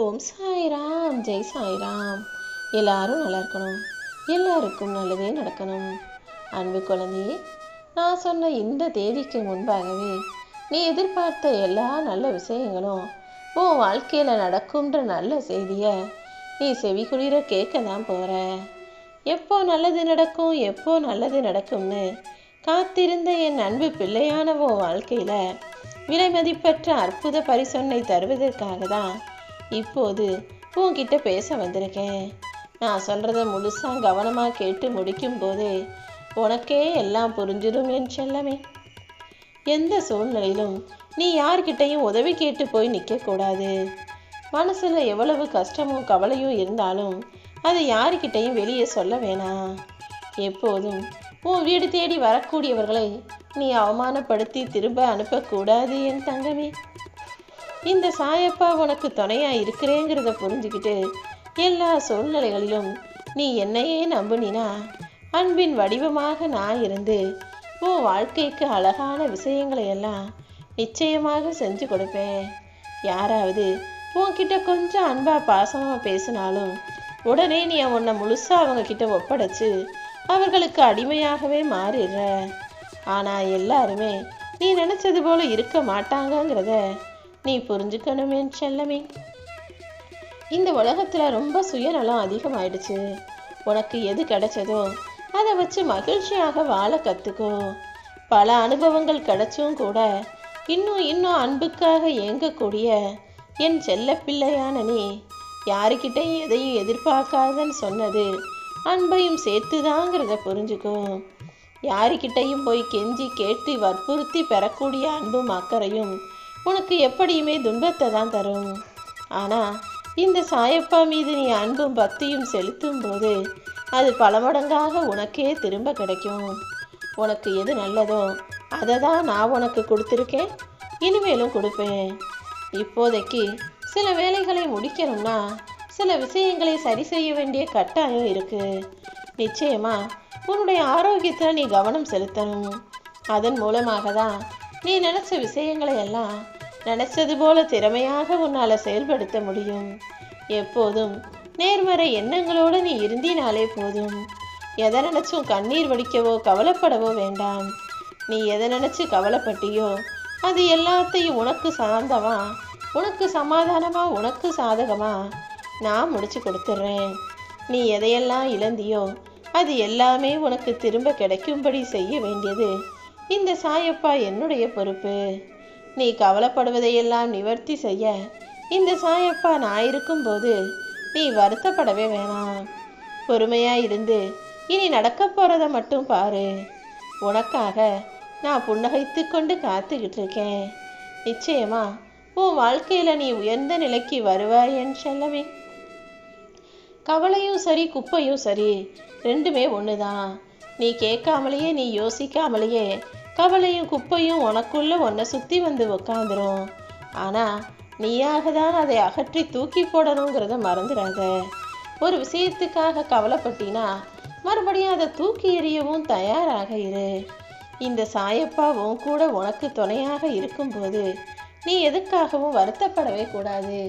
ஓம் சாய்ராம், ஜெய் சாய்ராம். எல்லாரும் நல்லா இருக்கணும், எல்லாருக்கும் நல்லதே நடக்கணும். அன்பு குழந்தையே, நான் சொன்ன இந்த தேதிக்கு முன்பாகவே நீ எதிர்பார்த்த எல்லா நல்ல விஷயங்களும் உன் வாழ்க்கையில் நடக்கும்ன்ற நல்ல செய்தியை நீ செவிகுளிர கேட்க தான் போற. எப்போ நல்லது நடக்கும், எப்போ நல்லது நடக்கும்னு காத்திருந்த என் அன்பு பிள்ளையான உன் வாழ்க்கையில் விலை மதிப்பற்ற அற்புத பரிசொன்னை தருவதற்காக தான் இப்போது உன்கிட்ட பேச வந்திருக்கேன். நான் சொல்கிறத முழுசாக கவனமாக கேட்டு முடிக்கும் போதே உனக்கே எல்லாம் புரிஞ்சிடும் என் செல்லமே. எந்த சூழ்நிலையிலும் நீ யார்கிட்டையும் உதவி கேட்டு போய் நிற்கக்கூடாது. மனசில் எவ்வளவு கஷ்டமும் கவலையும் இருந்தாலும் அதை யாருக்கிட்டையும் வெளியே சொல்ல வேணாம். எப்போதும் உன் வீடு தேடி வரக்கூடியவர்களை நீ அவமானப்படுத்தி திரும்ப அனுப்பக்கூடாது என் தங்கமே. இந்த சாயப்பா உனக்கு துணையா இருக்கிறேங்கிறத புரிஞ்சுக்கிட்டு எல்லா சூழ்நிலைகளிலும் நீ என்னையே நம்புனினா அன்பின் வடிவமாக நான் இருந்து உன் வாழ்க்கைக்கு அழகான விஷயங்களை எல்லாம் நிச்சயமாக செஞ்சு கொடுப்பேன். யாராவது உன்கிட்ட கொஞ்சம் அன்பா பாசமாக பேசினாலும் உடனே நீ உன்னை முழுசா அவங்க கிட்ட ஒப்படைச்சு அவர்களுக்கு அடிமையாகவே மாறிடுற. ஆனால் எல்லாருமே நீ நினைச்சது போல இருக்க மாட்டாங்கங்கிறத நீ புரிஞ்சுக்கணுமே செல்லமே. இந்த உலகத்தில் ரொம்ப சுயநலம் அதிகமாயிடுச்சு. உனக்கு எது கிடைச்சதோ அதை வச்சு மகிழ்ச்சியாக வாழ கற்றுக்கோ. பல அனுபவங்கள் கிடைச்சும் கூட இன்னும் அன்புக்காக ஏங்கக்கூடிய என் செல்ல பிள்ளையான நீ யாருக்கிட்டையும் எதையும் எதிர்பார்க்காதன்னு சொன்னது அன்பையும் சேர்த்துதாங்கிறத புரிஞ்சுக்கோ. யாருக்கிட்டையும் போய் கெஞ்சி கேட்டு வற்புறுத்தி பெறக்கூடிய அன்பும் அக்கறையும் உனக்கு எப்படியுமே துன்பத்தை தான் தரும். ஆனால் இந்த சாயப்பா மீது நீ அன்பும் பக்தியும் செலுத்தும் போது அது பல மடங்காக உனக்கே திரும்ப கிடைக்கும். உனக்கு எது நல்லதோ அதை தான் நான் உனக்கு கொடுத்துருக்கேன், இனிமேலும் கொடுப்பேன். இப்போதைக்கு சில வேலைகளை முடிக்கணும்னா சில விஷயங்களை சரி செய்ய வேண்டிய கட்டாயம் இருக்குது. நிச்சயமாக உன்னுடைய ஆரோக்கியத்தில் நீ கவனம் செலுத்தணும். அதன் மூலமாக தான் நீ நினச்ச விஷயங்களை எல்லாம் நினச்சது போல திறமையாக உன்னால் செயல்படுத்த முடியும். எப்போதும் நேர்மறை எண்ணங்களோடு நீ இருந்தினாலே போதும். எதை நினச்சும் கண்ணீர் வடிக்கவோ கவலைப்படவோ வேண்டாம். நீ எதை நினச்சி கவலைப்பட்டியோ அது எல்லாத்தையும் உனக்கு சார்ந்தவா, உனக்கு சமாதானமா, உனக்கு சாதகமா நான் முடிச்சு கொடுத்துட்றேன். நீ எதையெல்லாம் இழந்தியோ அது எல்லாமே உனக்கு திரும்ப கிடைக்கும்படி செய்ய வேண்டியது இந்த சாயப்பா என்னுடைய பொறுப்பு. நீ கவலைப்படுவதையெல்லாம் நிவர்த்தி செய்ய இந்த சாயப்பா நான் இருக்கும்போது நீ வருத்தப்படவே வேணாம். பொறுமையாக இருந்து இனி நடக்க போகிறத மட்டும் பாரு. உனக்காக நான் புன்னகைத்து கொண்டு காத்துக்கிட்டு இருக்கேன். நிச்சயமா உன் வாழ்க்கையில் நீ உயர்ந்த நிலைக்கு வருவாய் என் செல்லமே. கவலையும் சரி குப்பையும் சரி ரெண்டுமே ஒன்று தான். நீ கேட்காமலேயே நீ யோசிக்காமலேயே கவலையும் குப்பையும் உனக்குள்ள உன்னை சுற்றி வந்து உக்காந்துரும். ஆனால் நீயாக தான் அதை அகற்றி தூக்கி போடணுங்கிறத மறந்துடாத. ஒரு விஷயத்துக்காக கவலைப்பட்டினா மறுபடியும் அதை தூக்கி எறியவும் தயாராக இரு. இந்த சாயப்பா உன் கூட உனக்கு துணையாக இருக்கும்போது நீ எதுக்காகவும் வருத்தப்படவே கூடாது.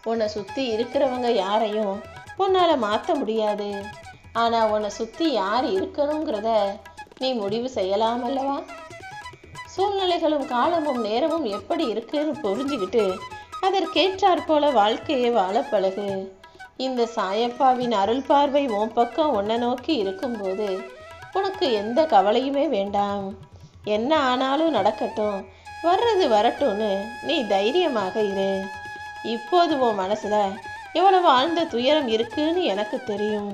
உன்னை சுற்றி இருக்கிறவங்க யாரையும் உன்னால் மாற்ற முடியாது. ஆனால் உன்னை சுற்றி யார் இருக்கணுங்கிறத நீ முடிவு செய்யலாம் அல்லவா? சூழ்நிலைகளும் காலமும் நேரமும் எப்படி இருக்குன்னு புரிஞ்சுக்கிட்டு அதற்கேற்றாற் போல வாழ்க்கையை வாழ பழகு. இந்த சாயப்பாவின் அருள் பார்வை உன் பக்கம் உன்னை நோக்கி இருக்கும்போது உனக்கு எந்த கவலையுமே வேண்டாம். என்ன ஆனாலும் நடக்கட்டும், வர்றது வரட்டும்னு நீ தைரியமாக இரு. இப்போது உன் மனசில் எவ்வளவு ஆழ்ந்த துயரம் இருக்குன்னு எனக்கு தெரியும்.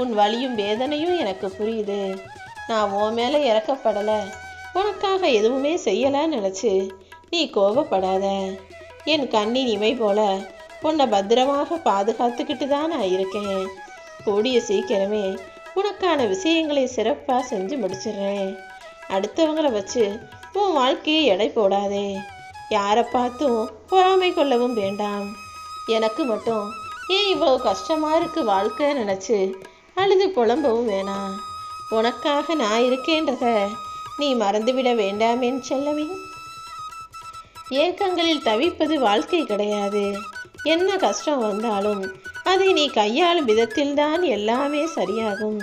உன் வலியும் வேதனையும் எனக்கு புரியுது. நான் உன் மேலே இறக்கப்படலை, உனக்காக எதுவுமே செய்யலான்னு நினச்சி நீ கோபப்படாத. என் கண்ணின் இமை போல உன்னை பத்திரமாக பாதுகாத்துக்கிட்டு தான் நான் இருக்கேன். கூடிய சீக்கிரமே உனக்கான விஷயங்களை சிறப்பாக செஞ்சு முடிச்சிடுறேன். அடுத்தவங்களை வச்சு உன் வாழ்க்கையை எடை போடாதே. யாரை பார்த்தும் பொறாமை கொள்ளவும் வேண்டாம். எனக்கு மட்டும் ஏன் இவ்வளோ கஷ்டமாக இருக்குது வாழ்க்கை நினச்சி அழுது புலம்பவும் வேணாம். உனக்காக நான் இருக்கேன்றத நீ மறந்துவிட வேண்டாமேன்னு செல்லவே. ஏக்கங்களில் தவிப்பது வாழ்க்கை கிடையாது. என்ன கஷ்டம் வந்தாலும் அதை நீ கையாளும் விதத்தில்தான் எல்லாமே சரியாகும்.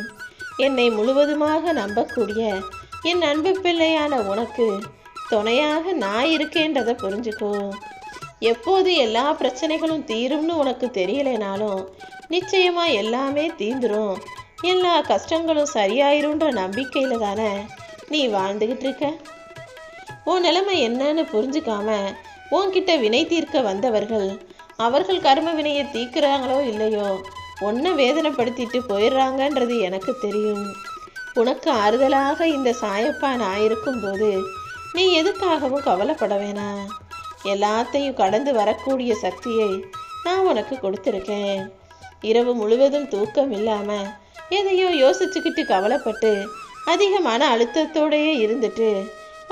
என்னை முழுவதுமாக நம்பக்கூடிய என் அன்பு பிள்ளையான உனக்கு துணையாக நான் இருக்கேன்றதை புரிஞ்சுக்கோ. எப்போது எல்லா பிரச்சனைகளும் தீரும்னு உனக்கு தெரியலைனாலும் நிச்சயமா எல்லாமே தீந்துரும், எல்லா கஷ்டங்களும் சரியாயிருன்ற நம்பிக்கையில தானே நீ வாழ்ந்துகிட்டு இருக்க. உன் நிலைமை என்னன்னு புரிஞ்சுக்காம உன்கிட்ட வினை தீர்க்க வந்தவர்கள் அவர்கள் கர்ம வினையை தீர்க்கிறாங்களோ இல்லையோ உன்னை வேதனைப்படுத்திட்டு போயிடுறாங்கன்றது எனக்கு தெரியும். உனக்கு ஆறுதலாக இந்த சாயப்பா நான் இருக்கும்போது நீ எதுக்காகவும் கவலைப்பட வேணாம். எல்லாத்தையும் கடந்து வரக்கூடிய சக்தியை நான் உனக்கு கொடுத்துருக்கேன். இரவு முழுவதும் தூக்கம் இல்லாம எதையோ யோசிச்சுக்கிட்டு கவலைப்பட்டு அதிக மன அழுத்தத்தோடையே இருந்துட்டு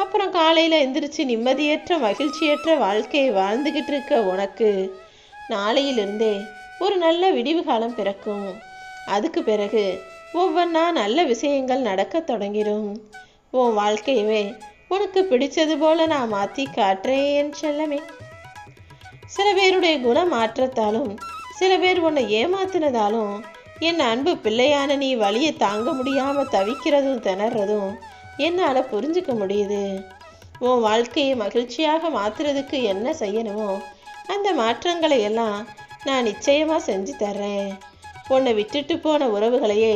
அப்புறம் காலையில் எந்திரிச்சு நிம்மதியற்ற மகிழ்ச்சியற்ற வாழ்க்கையை வாழ்ந்துக்கிட்டு இருக்க உனக்கு நாளையிலிருந்தே ஒரு நல்ல விடிவு காலம் பிறக்கும். அதுக்கு பிறகு ஒவ்வொன்றா நல்ல விஷயங்கள் நடக்க தொடங்கிடும். உன் வாழ்க்கையவே உனக்கு பிடிச்சது போல நான் மாற்றி காட்டுறேன் என் செல்லமே. சில பேருடைய குண மாற்றத்தாலும் சில பேர் உன்னை ஏமாத்தினதாலும் என் அன்பு பிள்ளையான நீ வலியை தாங்க முடியாமல் தவிக்கிறதும் திணறதும் என்னால் புரிஞ்சுக்க முடியுது. உன் வாழ்க்கையை மகிழ்ச்சியாக மாற்றுறதுக்கு என்ன செய்யணுமோ அந்த மாற்றங்களை எல்லாம் நான் நிச்சயமாக செஞ்சு தர்றேன். உன்னை விட்டுட்டு போன உறவுகளையே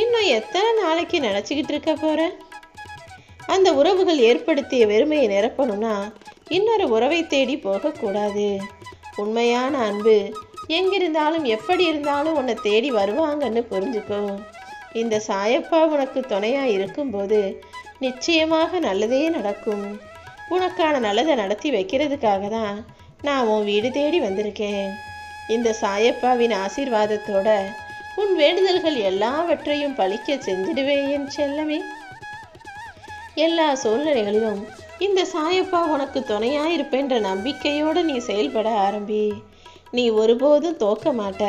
இன்னும் எத்தனை நாளைக்கு நினச்சிக்கிட்டு இருக்க போகிற? அந்த உறவுகள் ஏற்படுத்திய வெறுமையை நிரப்பணும்னா இன்னொரு உறவை தேடி போகக்கூடாது. உண்மையான அன்பு எங்கிருந்தாலும் எப்படி இருந்தாலும் உன்னை தேடி வருவாங்கன்னு புரிஞ்சுக்கோ. இந்த சாயப்பா உனக்கு துணையாக இருக்கும்போது நிச்சயமாக நல்லதே நடக்கும். உனக்கான நல்லதை நடத்தி வைக்கிறதுக்காக தான் நான் உன் வீடு தேடி வந்திருக்கேன். இந்த சாயப்பாவின் ஆசீர்வாதத்தோட உன் வேண்டுதல்கள் எல்லாவற்றையும் பழிக்க செஞ்சிடுவேன் என் செல்லமே. எல்லா சூழ்நிலைகளிலும் இந்த சாயப்பா உனக்கு துணையாயிருப்பேன்ற நம்பிக்கையோடு நீ செயல்பட ஆரம்பி. நீ ஒருபோதும் தோக்க மாட்ட.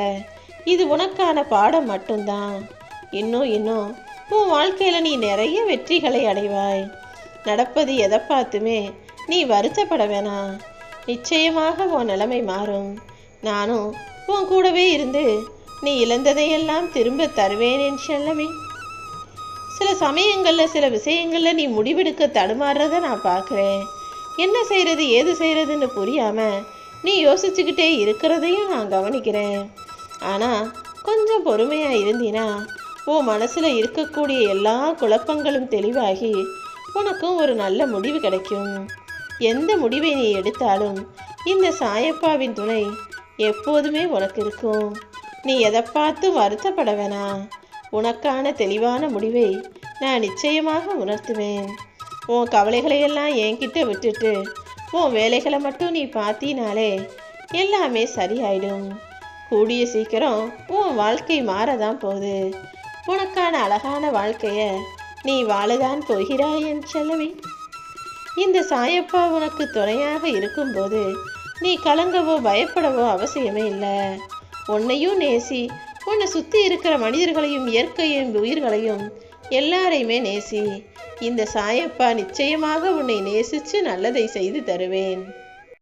இது உனக்கான பாடம் மட்டும்தான். இன்னும் உன் வாழ்க்கையில் நீ நிறைய வெற்றிகளை அடைவாய். நடப்பது எதை பார்த்துமே நீ வருத்தப்பட வேணாம். நிச்சயமாக உன் நிலைமை மாறும். நானும் உன் கூடவே இருந்து நீ இழந்ததையெல்லாம் திரும்ப தருவேன் என் செல்லமே. சில சமயங்களில் சில விஷயங்களில் நீ முடிவெடுக்க தடுமாறுறத நான் பார்க்குறேன். என்ன செய்கிறது ஏது செய்கிறதுன்னு புரியாமல் நீ யோசிச்சுக்கிட்டே இருக்கிறதையும் நான் கவனிக்கிறேன். ஆனால் கொஞ்சம் பொறுமையாக இருந்தீனா உன் மனசில் இருக்கக்கூடிய எல்லா குழப்பங்களும் தெளிவாகி உனக்கும் ஒரு நல்ல முடிவு கிடைக்கும். எந்த முடிவை நீ எடுத்தாலும் இந்த சாயப்பாவின் துணை எப்போதுமே உனக்கு இருக்கும். நீ எதை பார்த்து வருத்தப்பட வேணாம். உனக்கான தெளிவான முடிவை நான் நிச்சயமாக உணர்த்துவேன். உன் கவலைகளையெல்லாம் என்கிட்ட விட்டுட்டு உன் வேலைகளை மட்டும் நீ பார்த்தினாலே எல்லாமே சரியாயிடும். கூடிய சீக்கிரம் உன் வாழ்க்கை மாறதான் போகுது. உனக்கான அழகான வாழ்க்கையை நீ வாழதான் போகிறாய் என் செல்லமே. இந்த சாயப்பா உனக்கு துணையாக இருக்கும்போது நீ கலங்கவோ பயப்படவோ அவசியமே இல்லை. உன்னையும் நேசி, உன்னை சுற்றி இருக்கிற மனிதர்களையும் இயற்கையும் உயிர்களையும் எல்லாரையுமே நேசி. இந்த சாயப்பா நிச்சயமாக உன்னை நேசித்து நல்லதை செய்து தருவேன்.